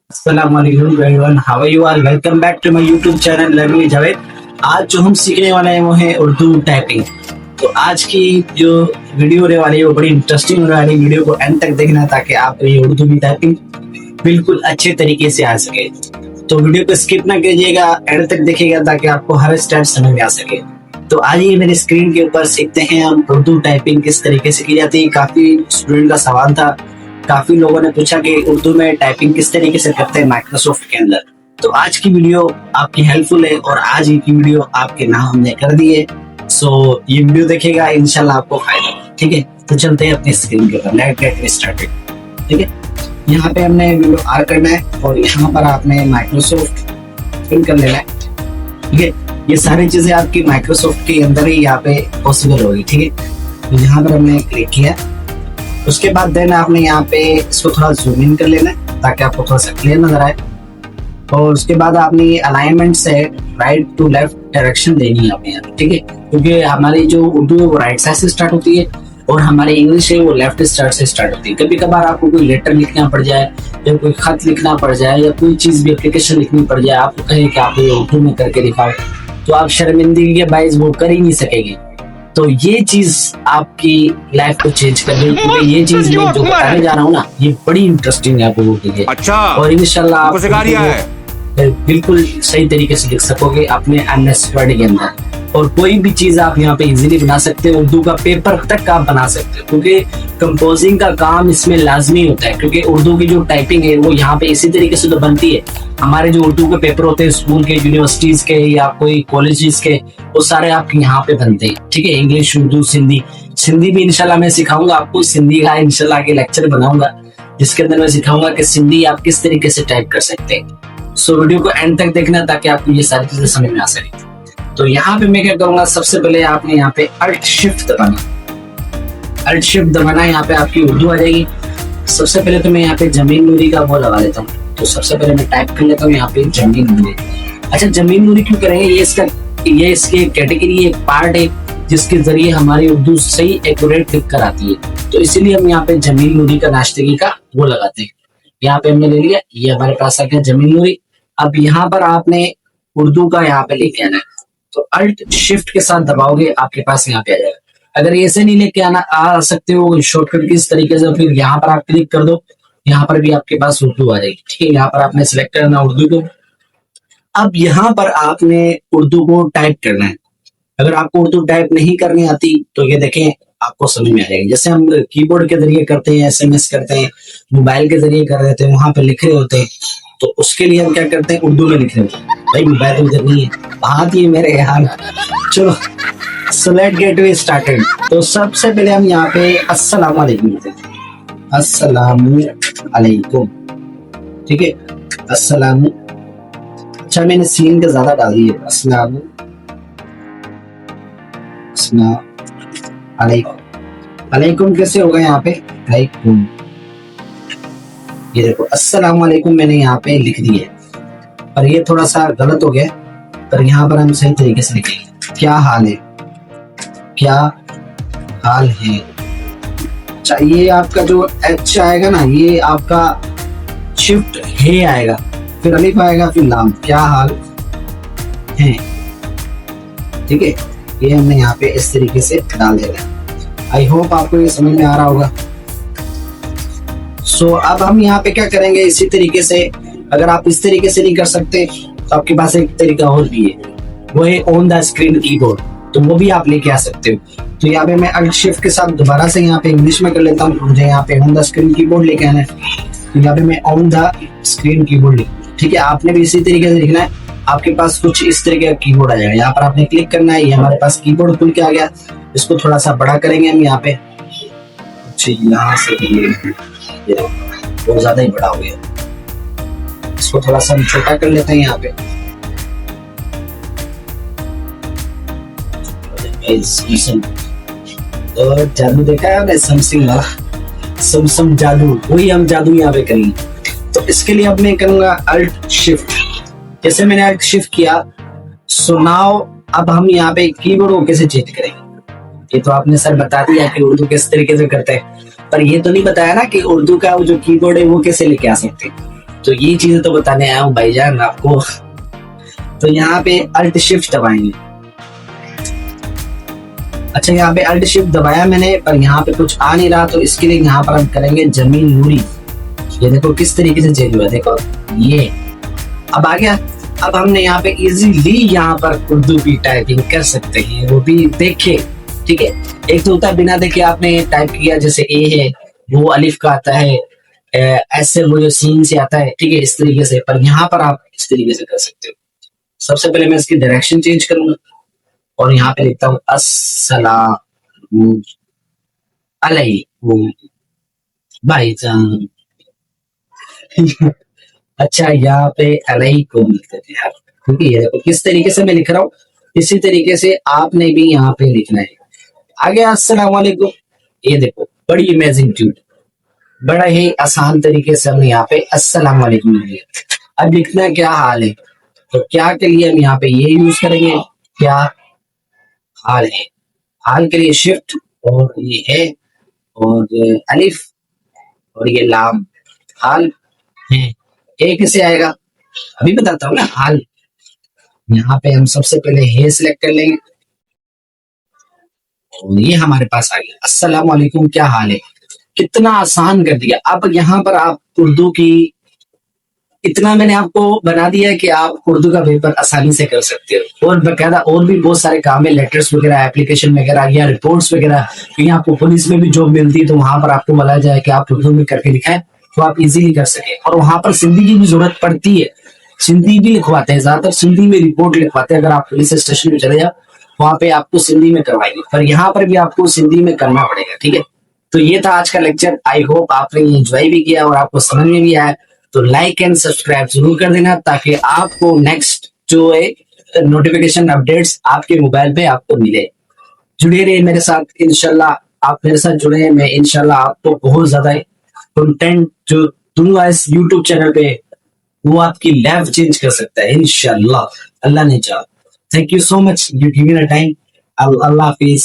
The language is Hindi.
अस्सलामुअलैकुम everyone, how are you all? Welcome back to my YouTube channel learning with Javed. आज जो हम सीखने वाले हैं वो है उर्दू टाइपिंग। तो आज की जो वीडियो होने वाली है वो बड़ी इंटरेस्टिंग होने वाली है। वीडियो को एंड तक देखना ताकि आप ये उर्दू की टाइपिंग बिल्कुल अच्छे तरीके से आ सके। तो वीडियो को स्किप ना कीजिएगा, एंड तक देखिएगा ताकि आपको हर स्टेप समझ में आ सके। तो आज ये मेरे स्क्रीन के ऊपर सीखते हैं हम उर्दू टाइपिंग किस तरीके से की जाती है। काफी स्टूडेंट का सवाल था, काफी लोगों ने पूछा कि उर्दू में टाइपिंग किस तरीके से करते हैं माइक्रोसॉफ्ट के अंदर। तो आज की वीडियो आपकी हेल्पफुल है और आज की वीडियो आपके नाम हमने कर दी है। सो ये वीडियो देखिएगा, इंशाल्लाह आपको फायदा होगा। ठीक है, तो चलते हैं अपनी स्क्रीन के ऊपर। Let's get started. ठीक है, यहाँ पे हमने वीडियो आर करना है और यहाँ पर आपने माइक्रोसॉफ्ट फिल कर लेना है। ठीक है, ये सारी चीजें आपकी माइक्रोसॉफ्ट के अंदर ही यहाँ पे पॉसिबल होगी। ठीक है, तो यहाँ पर हमने क्लिक किया। उसके बाद देन आपने यहाँ पे इसको थोड़ा जूम इन कर लेना है ताकि आपको थोड़ा सा क्लियर नजर आए। और उसके बाद आपने अलाइनमेंट से राइट टू लेफ्ट डायरेक्शन देनी है आपने यहाँ। ठीक है, क्योंकि हमारी जो उर्दू है वो राइट साइड से स्टार्ट होती है और हमारी इंग्लिश है वो लेफ्ट साइड से स्टार्ट होती है। कभी कभार आपको कोई लेटर लिखना पड़ जाए या कोई खत लिखना पड़ जाए या कोई चीज भी एप्लीकेशन लिखनी पड़ जाए, आपको कहे कि आप ये उर्दू में करके दिखाओ, तो आप शर्मिंदगी के बाइस वो कर ही नहीं सकेंगे। तो ये चीज आपकी लाइफ को चेंज कर देगी, क्योंकि ये चीज मैं जो बताने जा रहा हूँ ना ये बड़ी इंटरेस्टिंग है आप लोगों के लिए। अच्छा, और इंशाल्लाह आप सिखा रिया है बिल्कुल सही तरीके से लिख सकोगे अपने एमएस वर्ड के अंदर। और कोई भी चीज आप यहाँ पे इजीली बना सकते हो, उर्दू का पेपर तक आप बना सकते हो, क्योंकि कंपोजिंग का काम इसमें लाजमी होता है। क्योंकि उर्दू की जो टाइपिंग है वो यहाँ पे इसी तरीके से तो बनती है। हमारे जो उर्दू के पेपर होते हैं स्कूल के, यूनिवर्सिटीज के या कोई कॉलेजेस के, वो सारे आपके यहाँ पे बनते हैं। ठीक है, इंग्लिश, उर्दू, सिंधी भी इंशाल्लाह मैं सिखाऊंगा आपको। सिंधी का इंशाल्लाह के लेक्चर बनाऊंगा जिसके अंदर मैं सिखाऊंगा कि सिंधी आप किस तरीके से टाइप कर सकते हैं। सो वीडियो को एंड तक देखना ताकि आपको ये सारी चीजें समझ में आ सके। तो यहाँ पे मैं क्या करूंगा, सबसे पहले आपने यहाँ पे अल्ट शिफ्ट दबाना। अल्ट शिफ्ट दबाना, यहाँ पे आपकी उर्दू आ जाएगी। सबसे पहले तो मैं यहाँ पे जमीन नूरी का वो लगा लेता हूँ। तो सबसे पहले मैं टाइप कर लेता हूँ यहाँ पे जमीन नूरी। अच्छा, जमीन नूरी क्यों करेंगे? ये इसके कैटेगरी एक पार्ट है जिसके जरिए हमारी उर्दू सही एक्यूरेट लिख कर आती है। तो इसीलिए हम यहाँ पे जमीन नूरी का नाश्तगी का वो लगाते हैं। यहाँ पे हमने ले लिया, ये हमारे पास आ गया जमीन नूरी। अब यहाँ पर आपने उर्दू का यहाँ पे लेके आना है। तो अल्ट शिफ्ट के साथ दबाओगे आपके पास यहाँ पे आ जाएगा। अगर ऐसे नहीं लेके आना आ सकते हो शॉर्टकट की इस तरीके से, फिर यहाँ पर आप क्लिक कर दो, यहाँ पर भी आपके पास उर्दू आ जाएगी। ठीक है, यहाँ पर आपने सिलेक्ट करना उर्दू को। अब यहाँ पर आपने उर्दू को टाइप करना है। अगर आपको उर्दू टाइप नहीं करनी आती तो ये देखें आपको समझ में आ जाएगी। जैसे हम कीबोर्ड के जरिए करते हैं, एसएमएस करते हैं, मोबाइल के जरिए कर देते हैं, वहां पे लिख रहे होते हैं, तो उसके लिए हम क्या करते हैं, उर्दू में लिख रहे होते हैं। भाई मोबाइल तो इधर नहीं है, बात ये मेरे यार। चलो, सो लेट्स गेट स्टार्टेड। तो सबसे पहले हम यहाँ पे अस्सलाम वालेकुम लिखते हैं। अस्सलाम वालेकुम। ठीक है, अस्सलाम। अच्छा, मैंने सीन का ज्यादा डाल दिया। अस्सलाम अलैकुम कैसे होगा यहाँ पे? अलैकुम। ये देखो अस्सलाम वालेकुम मैंने यहाँ पे लिख दिया है, पर ये थोड़ा सा गलत हो गया, पर यहाँ पर हम सही तरीके से लिखेंगे। क्या हाल है? क्या हाल है? अच्छा, ये आपका जो एच आएगा ना, ये आपका शिफ्ट है आएगा, फिर अलिफ आएगा, फिर लाम। क्या हाल है? ठीक है, ये हमने यहाँ पे इस तरीके से डाल देना है। आई होप आपको ये समझ में आ रहा होगा। सो अब हम यहाँ पे क्या करेंगे, इसी तरीके से अगर आप इस तरीके से नहीं कर सकते तो आपके पास एक तरीका और भी है, वो है ऑन द स्क्रीन कीबोर्ड। तो वो भी आप लेके आ सकते हो। तो यहाँ पे मैं अल्ट शिफ्ट के साथ दोबारा से यहाँ पे इंग्लिश में कर लेता हूँ। मुझे यहाँ पे ऑन द स्क्रीन कीबोर्ड लेके आना है। तो यहाँ पे मैं ऑन द स्क्रीन कीबोर्ड लिख। ठीक है, आपने भी इसी तरीके से लिखना है। आपके पास कुछ इस तरीके का कीबोर्ड आ जाएगा, यहाँ पर आपने क्लिक करना है। ये हमारे पास कीबोर्ड खुल के आ गया। इसको थोड़ा सा बड़ा करेंगे हम यहाँ पे। यहाँ से बहुत ज्यादा ही बड़ा हो गया, इसको थोड़ा सा हम छोटा कर लेते हैं यहाँ पे। और जादू देखा है आपने, समसिंग वाला सम जादू, वही हम जादू यहाँ पे करेंगे। तो इसके लिए अब मैं करूंगा अल्ट शिफ्ट। जैसे मैंने अल्ट शिफ्ट किया, सो नाउ अब हम यहाँ पे कीबोर्ड को कैसे चेंज करेंगे। ये तो आपने सर बता दिया कि उर्दू किस तरीके से करते हैं, पर ये तो नहीं बताया ना कि उर्दू का जो कीबोर्ड है वो कैसे लेके आ सकते हैं। तो ये चीजें तो बताने आया हूँ भाईजान आपको। तो यहाँ पे अल्ट शिफ्ट दबाएंगे। अच्छा, यहाँ पे अल्ट शिफ्ट दबाया मैंने, पर यहाँ पे कुछ आ नहीं रहा, तो इसके लिए यहाँ पर हम करेंगे जमील नूरी। ये देखो किस तरीके से चेंज हुआ, देखो ये अब आ गया। अब हमने यहाँ पे इजीली यहाँ पर उर्दू की टाइपिंग कर सकते हैं, वो भी देखे। ठीक है, एक तो होता है बिना देखे आपने टाइप किया, जैसे ए है वो अलिफ का आता है, ऐसे वो जो सीन से आता है, ठीक है, इस तरीके से। पर यहाँ पर आप इस तरीके से कर सकते हो। सबसे पहले मैं इसकी डायरेक्शन चेंज करूंगा और यहाँ पे लिखता हूँ अस्सलामु अलैकुम भाईजान। अच्छा, यहाँ पे अलैकुम लिख देते हैं, क्योंकि ये देखो किस तरीके से मैं लिख रहा हूँ, इसी तरीके से आपने भी यहाँ पे लिखना है। आगे अस्सलाम वालेकुम, ये देखो बड़ी अमेजिंग ट्यून, बड़ा ही आसान तरीके से हमने यहाँ पे अस्सलाम वालेकुम लिख दिया। अब लिखना क्या हाल है, तो क्या के लिए हम यहाँ पे ये यूज करेंगे, क्या हाल है। हाल के लिए शिफ्ट और ये है और अलिफ और ये लाम, हाल है। ए कैसे आएगा अभी बताता हूँ ना। हाल, यहाँ पे हम सबसे पहले हे सिलेक्ट कर लेंगे और ये हमारे पास आ गया अस्सलाम वालेकुम, क्या हाल है। कितना आसान कर दिया। अब यहाँ पर आप उर्दू की इतना मैंने आपको बना दिया है कि आप उर्दू का पेपर आसानी से कर सकते हो। और बकायदा और भी बहुत सारे काम है, लेटर्स वगैरह, एप्लीकेशन वगैरह या रिपोर्ट्स वगैरह। कहीं आपको पुलिस में भी जॉब मिलती है तो वहां पर आपको बोला जाए कि आप उर्दू में करके दिखाएं, तो आप इजीली कर सके। और वहां पर सिंधी की भी जरूरत पड़ती है, सिंधी भी लिखवाते हैं, ज्यादातर सिंधी में रिपोर्ट लिखवाते हैं। अगर आप पुलिस स्टेशन में चले जाओ वहां पे आपको सिंधी में करवाएंगे, पर यहाँ पर भी आपको सिंधी में करना पड़ेगा। ठीक है, तो ये था आज का लेक्चर। आई होप आपने एंजॉय भी किया और आपको समझ में भी आया। तो लाइक एंड सब्सक्राइब जरूर कर देना, ताकि आपको नेक्स्ट जो है नोटिफिकेशन अपडेट्स आपके मोबाइल पे आपको मिले। जुड़े रहिए मेरे साथ इंशाल्लाह। आप मेरे साथ जुड़े हैं, मैं इंशाल्लाह आपको बहुत ज्यादा कंटेंट जो दूंगा इस यूट्यूब चैनल पे, वो आपकी लाइफ चेंज कर सकता है इंशाल्लाह, अल्लाह ने चाहा। Thank you so much, you given a time. Allah Hafiz.